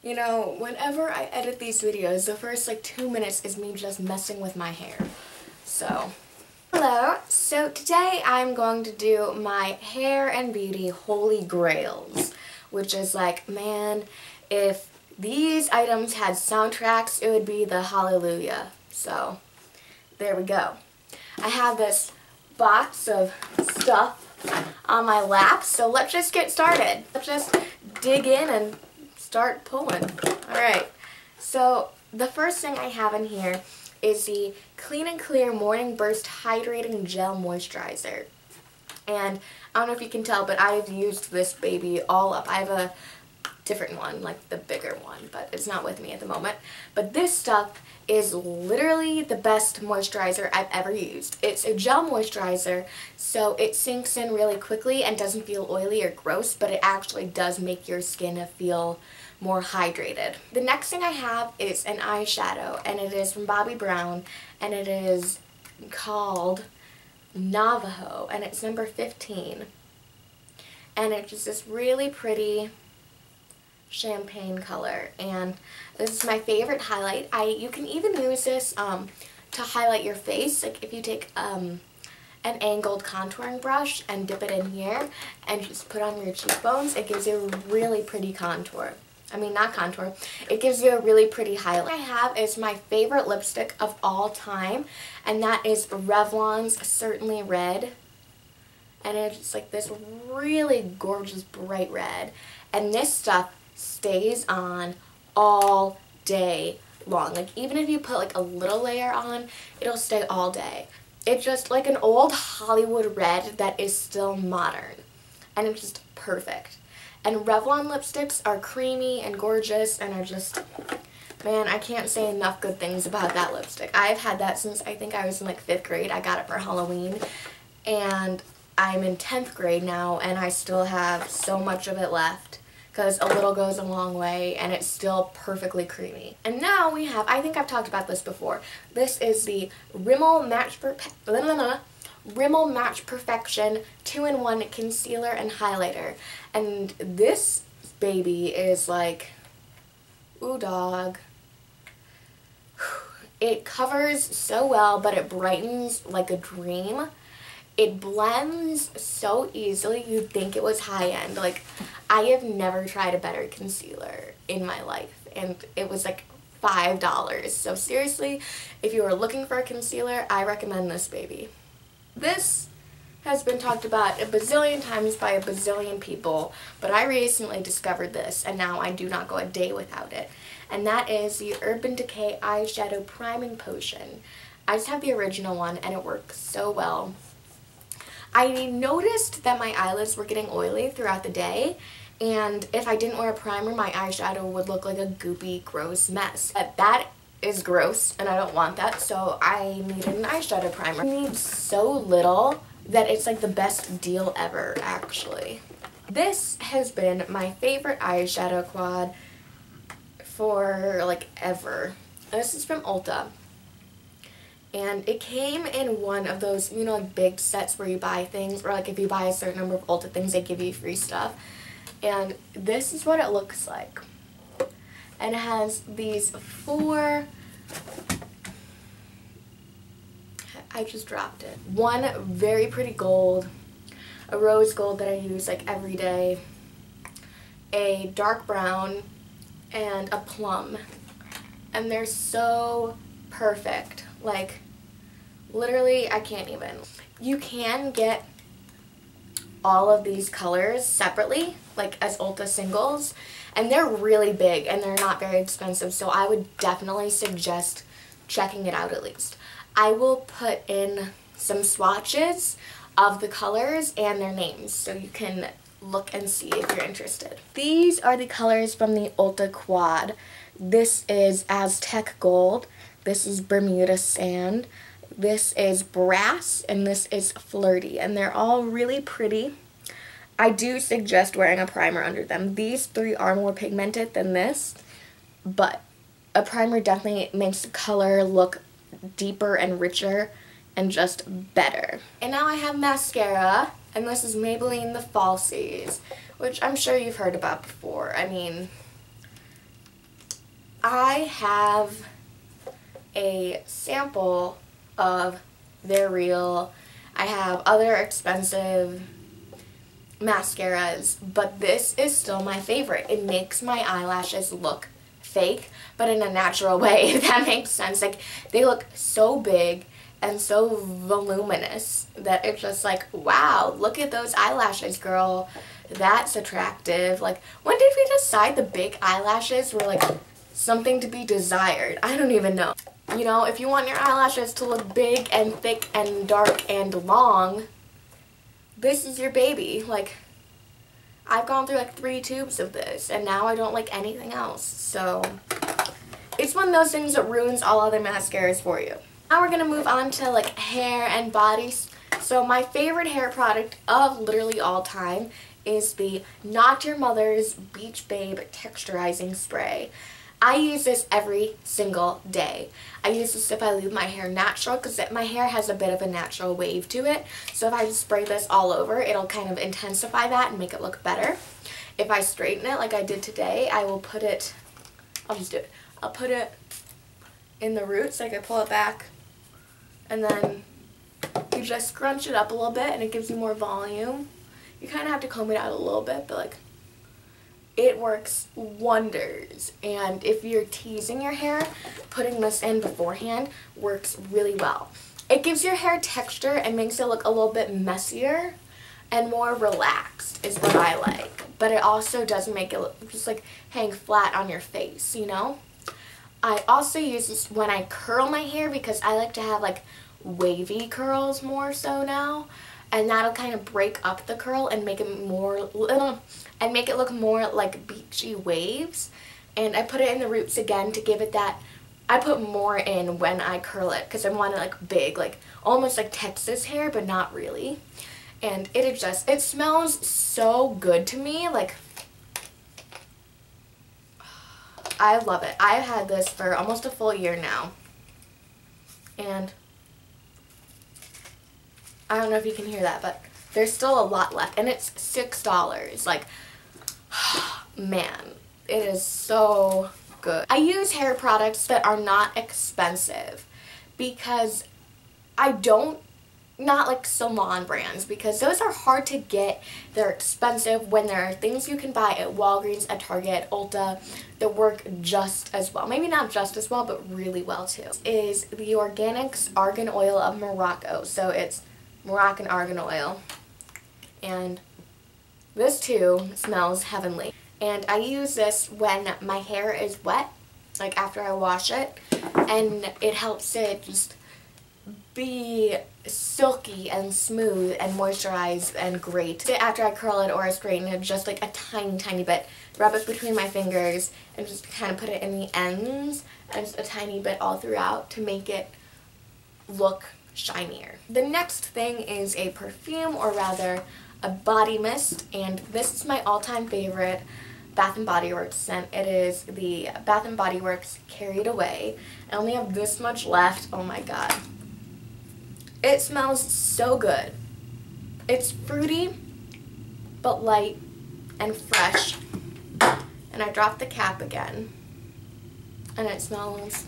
You know, whenever I edit these videos, the first like 2 minutes is me just messing with my hair. So, hello. So today I'm going to do my hair and beauty holy grails, which is like, man, if these items had soundtracks, it would be the hallelujah. So, there we go. I have this box of stuff on my lap, so let's just get started. Let's just dig in and start pulling. Alright, so the first thing I have in here is the Clean and Clear Morning Burst Hydrating Gel Moisturizer. And I don't know if you can tell, but I've used this baby all up. I have a different one, like the bigger one, but it's not with me at the moment. But this stuff is literally the best moisturizer I've ever used. It's a gel moisturizer, so it sinks in really quickly and doesn't feel oily or gross, but it actually does make your skin feel more hydrated. The next thing I have is an eyeshadow, and it is from Bobbi Brown, and it is called Navajo, and it's number 15. And it's just this really pretty champagne color, and this is my favorite highlight. You can even use this to highlight your face, like if you take an angled contouring brush and dip it in here and just put on your cheekbones, it gives you a really pretty contour. I mean, not contour, it gives you a really pretty highlight. What I have is my favorite lipstick of all time, and that is Revlon's Certainly Red. And it's like this really gorgeous bright red. And this stuff stays on all day long. Like, even if you put like a little layer on, it'll stay all day. It's just like an old Hollywood red that is still modern. And it's just perfect. And Revlon lipsticks are creamy and gorgeous and are just, man, I can't say enough good things about that lipstick. I've had that since I think I was in like 5th grade. I got it for Halloween. And I'm in 10th grade now, and I still have so much of it left. Because a little goes a long way, and it's still perfectly creamy. And now we have, I think I've talked about this before, this is the Rimmel Match Perfection 2-in-1 Concealer and Highlighter. And this baby is like, ooh dog. It covers so well, but it brightens like a dream. It blends so easily, you'd think it was high-end. Like, I have never tried a better concealer in my life, and it was like $5. So seriously, if you are looking for a concealer, I recommend this baby. This has been talked about a bazillion times by a bazillion people, but I recently discovered this, and now I do not go a day without it. And that is the Urban Decay Eyeshadow Priming Potion. I just have the original one, and it works so well. I noticed that my eyelids were getting oily throughout the day, and if I didn't wear a primer, my eyeshadow would look like a goopy, gross mess. That is gross, and I don't want that, so I needed an eyeshadow primer. I need so little that it's like the best deal ever, actually. This has been my favorite eyeshadow quad for like ever. This is from Ulta. And it came in one of those, you know, like big sets where you buy things, or like if you buy a certain number of Ulta things, they give you free stuff. And this is what it looks like. And it has these 4, I just dropped it. One very pretty gold, a rose gold that I use like every day, a dark brown, and a plum. And they're so perfect. Like, literally, I can't even. You can get all of these colors separately, like as Ulta singles, and they're really big and they're not very expensive, so I would definitely suggest checking it out at least. I will put in some swatches of the colors and their names so you can look and see if you're interested. These are the colors from the Ulta Quad. This is Aztec Gold. This is Bermuda Sand, this is Brass, and this is Flirty, and they're all really pretty. I do suggest wearing a primer under them. These 3 are more pigmented than this, but a primer definitely makes the color look deeper and richer and just better. And now I have mascara, and this is Maybelline The Falsies, which I'm sure you've heard about before. I mean, I have a sample of their Real. I have other expensive mascaras, but this is still my favorite. It makes my eyelashes look fake, but in a natural way, if that makes sense. Like, they look so big and so voluminous that it's just like, wow, look at those eyelashes, girl. That's attractive. Like, when did we decide the big eyelashes were like something to be desired? I don't even know. You know, if you want your eyelashes to look big and thick and dark and long, this is your baby. Like, I've gone through like 3 tubes of this, and now I don't like anything else. So, it's one of those things that ruins all other mascaras for you. Now we're going to move on to like hair and body. So my favorite hair product of literally all time is the Not Your Mother's Beach Babe Texturizing Spray. I use this every single day. I use this if I leave my hair natural, because my hair has a bit of a natural wave to it. So if I just spray this all over, it'll kind of intensify that and make it look better. If I straighten it like I did today, I will put it, I'll just do it. I'll put it in the roots, like I pull it back, and then you just scrunch it up a little bit and it gives you more volume. You kind of have to comb it out a little bit, but like, it works wonders. And if you're teasing your hair, putting this in beforehand works really well. It gives your hair texture and makes it look a little bit messier and more relaxed is what I like. But it also doesn't make it look just like hang flat on your face, you know? I also use this when I curl my hair because I like to have like wavy curls more so now. And that'll kind of break up the curl and make it more, and make it look more like beachy waves. And I put it in the roots again to give it that, I put more in when I curl it because I want it like big, like almost like Texas hair, but not really. And it smells so good to me. Like, I love it. I've had this for almost a full year now. And I don't know if you can hear that, but there's still a lot left. And it's $6. Like, man, it is so good. I use hair products that are not expensive because not like salon brands, because those are hard to get. They're expensive when there are things you can buy at Walgreens, at Target, at Ulta that work just as well. Maybe not just as well, but really well too. This is the Organics Argan Oil of Morocco. So it's Moroccan argan oil. And this too smells heavenly. And I use this when my hair is wet, like after I wash it, and it helps it just be silky and smooth and moisturized and great. After I curl it or I straighten it, just like a tiny bit, rub it between my fingers and just kind of put it in the ends and just a tiny bit all throughout to make it look shinier. The next thing is a perfume, or rather a body mist, and this is my all-time favorite Bath & Body Works scent. It is the Bath & Body Works Carried Away. I only have this much left. Oh my god. It smells so good. It's fruity, but light and fresh. And I dropped the cap again. And it smells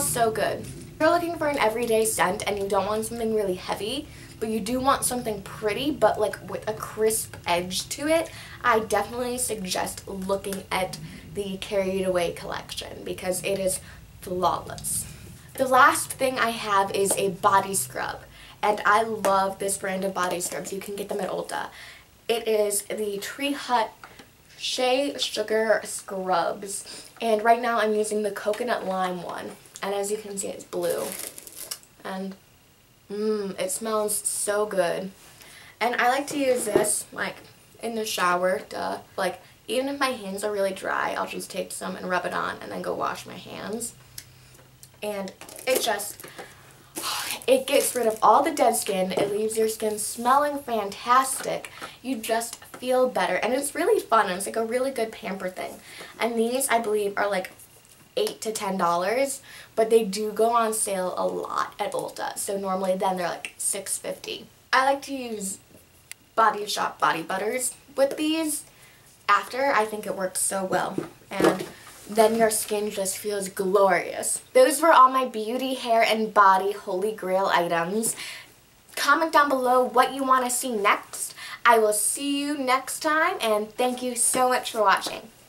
so good. If you're looking for an everyday scent and you don't want something really heavy, but you do want something pretty, but like with a crisp edge to it, I definitely suggest looking at the Carried Away collection because it is flawless. The last thing I have is a body scrub, and I love this brand of body scrubs. You can get them at Ulta. It is the Tree Hut Shea Sugar Scrubs, and right now I'm using the coconut lime one, and as you can see it's blue, and it smells so good. And I like to use this like in the shower, like even if my hands are really dry, I'll just take some and rub it on and then go wash my hands. And it gets rid of all the dead skin. It leaves your skin smelling fantastic. You just feel better. And it's really fun. It's like a really good pamper thing. And these, I believe, are like $8 to $10. But they do go on sale a lot at Ulta. So normally then they're like $6.50. I like to use Body Shop body butters with these after. I think it works so well. And then your skin just feels glorious. Those were all my beauty, hair, and body holy grail items. Comment down below what you want to see next. I will see you next time, and thank you so much for watching.